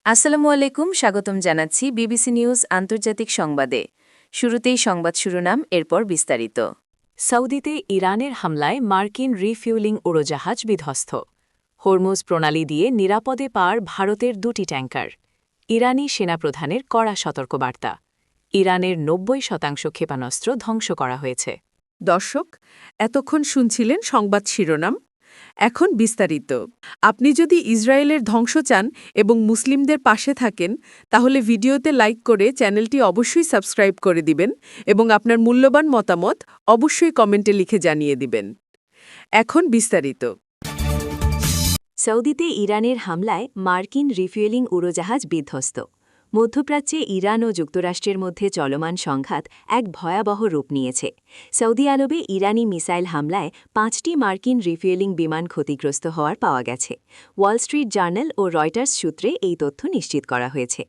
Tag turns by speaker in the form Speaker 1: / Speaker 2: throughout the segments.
Speaker 1: আসসালামু আলাইকুম, স্বাগতম জানাচ্ছি বিবিসি নিউজ আন্তর্জাতিক সংবাদে। শুরুতেই সংবাদ শিরোনাম, এরপর বিস্তারিত।
Speaker 2: সৌদিতে ইরানের হামলায় মার্কিন রিফিউলিং উড়োজাহাজ বিধ্বস্ত। হরমুজ প্রণালী দিয়ে নিরাপদে পার ভারতের 2টি ট্যাঙ্কার। ইরানি সেনাপ্রধানের কড়া সতর্কবার্তা। ইরানের 90% ক্ষেপণাস্ত্র ধ্বংস করা হয়েছে।
Speaker 3: দর্শক, এতক্ষণ শুনছিলেন সংবাদ শিরোনাম। এখন বিস্তারিত। আপনি যদি ইসরায়েলের ধ্বংস চান এবং মুসলিমদের পাশে থাকেন, তাহলে ভিডিওতে লাইক করে চ্যানেলটি অবশ্যই সাবস্ক্রাইব করে দিবেন এবং আপনার মূল্যবান মতামত অবশ্যই কমেন্টে লিখে জানিয়ে দিবেন। এখন বিস্তারিত।
Speaker 2: সৌদিতে ইরানের হামলায় মার্কিন রিফুয়েলিং উড়োজাহাজ বিধ্বস্ত। মধ্যপ্রাচ্যে ইরান ও যুক্তরাষ্ট্রের মধ্যে চলমান সংঘাত এক ভয়াবহ রূপ নিয়েছে। সৌদি আরবে ইরানি মিসাইল হামলায় 5টি মার্কিন রিফুয়েলিং বিমান ক্ষতিগ্রস্ত হওয়ার পাওয়া গেছে। ওয়াল স্ট্রিট জার্নাল ও রয়টার্স সূত্রে এই তথ্য নিশ্চিত করা হয়েছে।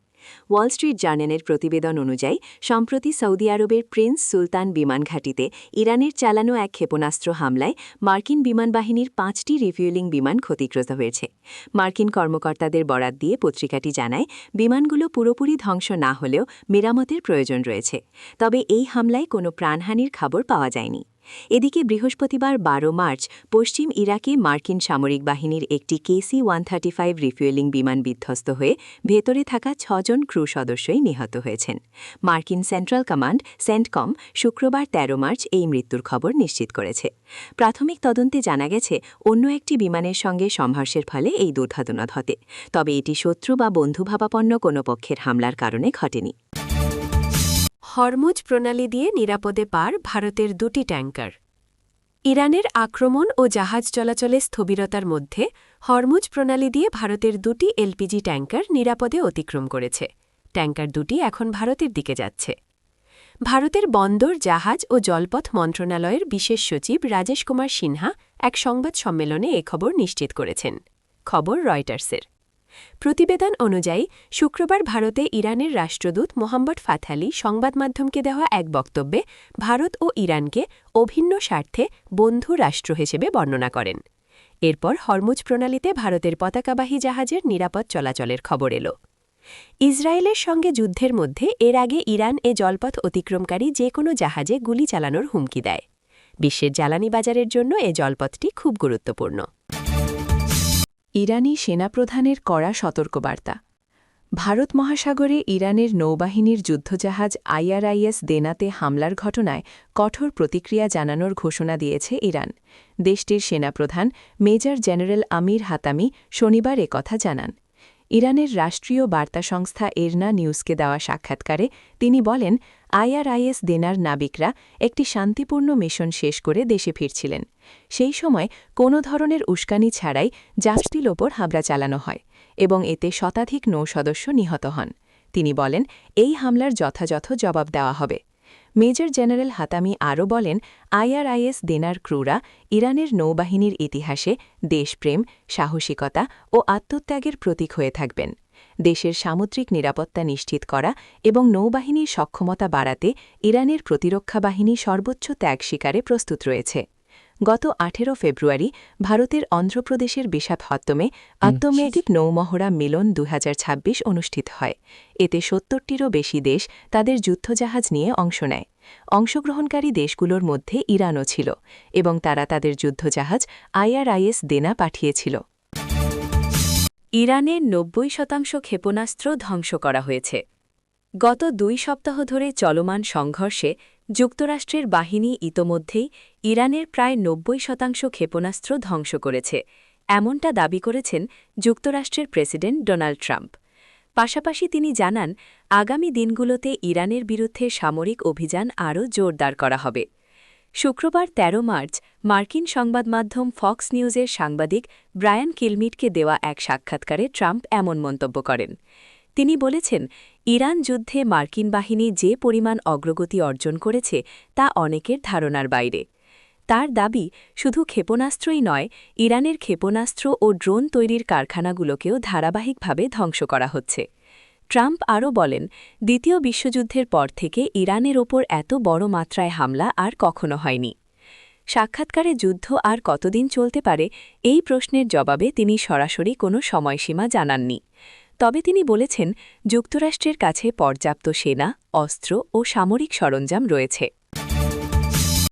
Speaker 2: ওয়াল স্ট্রিট জার্নালের প্রতিবেদন অনুযায়ী সম্প্রতি সৌদি আরবের প্রিন্স সুলতান বিমান ঘাঁটিতে ইরানের চালানো এক ক্ষেপণাস্ত্র হামলায় মার্কিন বিমান বাহিনীর 5টি রিফুয়েলিং বিমান ক্ষতিগ্রস্ত হয়েছে। মার্কিন কর্মকর্তাদের বরাত দিয়ে পত্রিকাটি জানায়, বিমানগুলো পুরোপুরি ধ্বংস না হলেও মেরামতের প্রয়োজন রয়েছে। তবে এই হামলায় কোনো প্রাণহানির খবর পাওয়া যায়নি। এদিকে বৃহস্পতিবার 12 মার্চ পশ্চিম ইরাকে মার্কিন সামরিক বাহিনীর একটি KC-135 রিফুয়েলিং বিমান বিধ্বস্ত হয়ে ভেতরে থাকা 6 জন ক্রু সদস্যই নিহত হয়েছেন। মার্কিন সেন্ট্রাল কমান্ড সেন্টকম শুক্রবার 13 মার্চ এই মৃত্যুর খবর নিশ্চিত করেছে। প্রাথমিক তদন্তে জানা গেছে, অন্য একটি বিমানের সঙ্গে সংঘর্ষের ফলে এই দুর্ঘটনা ঘটে। তবে এটি শত্রু বা বন্ধুভাবাপন্ন কোনো পক্ষের হামলার কারণে ঘটেনি। হরমুজ প্রণালী দিয়ে নিরাপদে পার ভারতের 2টি ট্যাঙ্কার। ইরানের আক্রমণ ও জাহাজ চলাচলে স্থবিরতার মধ্যে হরমুজ প্রণালী দিয়ে ভারতের 2টি এলপিজি ট্যাঙ্কার নিরাপদে অতিক্রম করেছে। ট্যাঙ্কার 2টি এখন ভারতের দিকে যাচ্ছে। ভারতের বন্দর, জাহাজ ও জলপথ মন্ত্রণালয়ের বিশেষ সচিব রাজেশ কুমার সিনহা এক সংবাদ সম্মেলনে এ খবর নিশ্চিত করেছেন। খবর রয়টার্সের। প্রতিবেদন অনুযায়ী শুক্রবার ভারতে ইরানের রাষ্ট্রদূত মোহাম্মদ ফাথালি সংবাদমাধ্যমকে দেওয়া এক বক্তব্যে ভারত ও ইরানকে অভিন্ন স্বার্থে বন্ধু রাষ্ট্র হিসেবে বর্ণনা করেন। এরপর হরমুজ প্রণালীতে ভারতের পতাকাবাহী জাহাজের নিরাপদ চলাচলের খবর এল। ইসরায়েলের সঙ্গে যুদ্ধের মধ্যে এর আগে ইরান এ জলপথ অতিক্রমকারী যে কোনো জাহাজে গুলি চালানোর হুমকি দেয়। বিশ্বের জ্বালানি বাজারের জন্য এ জলপথটি খুব গুরুত্বপূর্ণ। ইরানি সেনাপ্রধানের কড়া সতর্কবার্তা। ভারত মহাসাগরে ইরানের নৌবাহিনীর যুদ্ধজাহাজ IRIS দেনাতে হামলার ঘটনায় কঠোর প্রতিক্রিয়া জানানোর ঘোষণা দিয়েছে ইরান। দেশটির সেনাপ্রধান মেজর জেনারেল আমির হাতামি শনিবার একথা জানান। ইরানের রাষ্ট্রীয় বার্তা সংস্থা এরনা নিউজকে দেওয়া সাক্ষাৎকারে তিনি বলেন, IRIS দেনার নাবিকরা একটি শান্তিপূর্ণ মিশন শেষ করে দেশে ফিরছিলেন। সেই সময় কোনো ধরনের উস্কানি ছাড়াই জাহাজটির ওপর হামলা চালানো হয় এবং এতে শতাধিক নৌসদস্য নিহত হন। তিনি বলেন, এই হামলার যথাযথ জবাব দেওয়া হবে। মেজর জেনারেল হাতামি আরও বলেন, IRIS দেনার ক্রুরা ইরানের নৌবাহিনীর ইতিহাসে দেশপ্রেম, সাহসিকতা ও আত্মত্যাগের প্রতীক হয়ে থাকবেন। দেশের সামুদ্রিক নিরাপত্তা নিশ্চিত করা এবং নৌবাহিনীর সক্ষমতা বাড়াতে ইরানের প্রতিরক্ষা বাহিনী সর্বোচ্চ ত্যাগ স্বীকারে প্রস্তুত রয়েছে। গত 18 ফেব্রুয়ারি ভারতের অন্ধ্রপ্রদেশের বিশাখাপত্তমে আন্তর্জাতিক নৌমহড়া মিলন 2026 অনুষ্ঠিত হয়। এতে 70টিরও বেশি দেশ তাদের যুদ্ধজাহাজ নিয়ে অংশ নেয়। অংশগ্রহণকারী দেশগুলোর মধ্যে ইরানও ছিল এবং তারা তাদের যুদ্ধজাহাজ IRIS দেনা পাঠিয়েছিল। ইরানের 90% ক্ষেপণাস্ত্র ধ্বংস করা হয়েছে। গত 2 সপ্তাহ ধরে চলমান সংঘর্ষে যুক্তরাষ্ট্রের বাহিনী ইতোমধ্যেই ইরানের প্রায় 90% ক্ষেপণাস্ত্র ধ্বংস করেছে, এমনটা দাবি করেছেন যুক্তরাষ্ট্রের প্রেসিডেন্ট ডোনাল্ড ট্রাম্প। পাশাপাশি তিনি জানান, আগামী দিনগুলোতে ইরানের বিরুদ্ধে সামরিক অভিযান আরও জোরদার করা হবে। শুক্রবার 13 মার্চ মার্কিন সংবাদমাধ্যম ফক্স নিউজের সাংবাদিক ব্রায়ান কিলমিটকে দেওয়া এক সাক্ষাৎকারে ট্রাম্প এমন মন্তব্য করেন। তিনি বলেছেন, ইরান যুদ্ধে মার্কিন বাহিনী যে পরিমাণ অগ্রগতি অর্জন করেছে তা অনেকের ধারণার বাইরে। তার দাবি, শুধু ক্ষেপণাস্ত্রই নয়, ইরানের ক্ষেপণাস্ত্র ও ড্রোন তৈরির কারখানাগুলোকেও ধারাবাহিকভাবে ধ্বংস করা হচ্ছে। ট্রাম্প আরও বলেন, দ্বিতীয় বিশ্বযুদ্ধের পর থেকে ইরানের ওপর এত বড় মাত্রায় হামলা আর কখনো হয়নি। সাক্ষাৎকারে যুদ্ধ আর কতদিন চলতে পারে এই প্রশ্নের জবাবে তিনি সরাসরি কোনো সময়সীমা জানাননি। তবে তিনি বলেছেন যুক্তরাষ্ট্রের কাছে পর্যাপ্ত সেনা, অস্ত্র ও সামরিক সরঞ্জাম রয়েছে।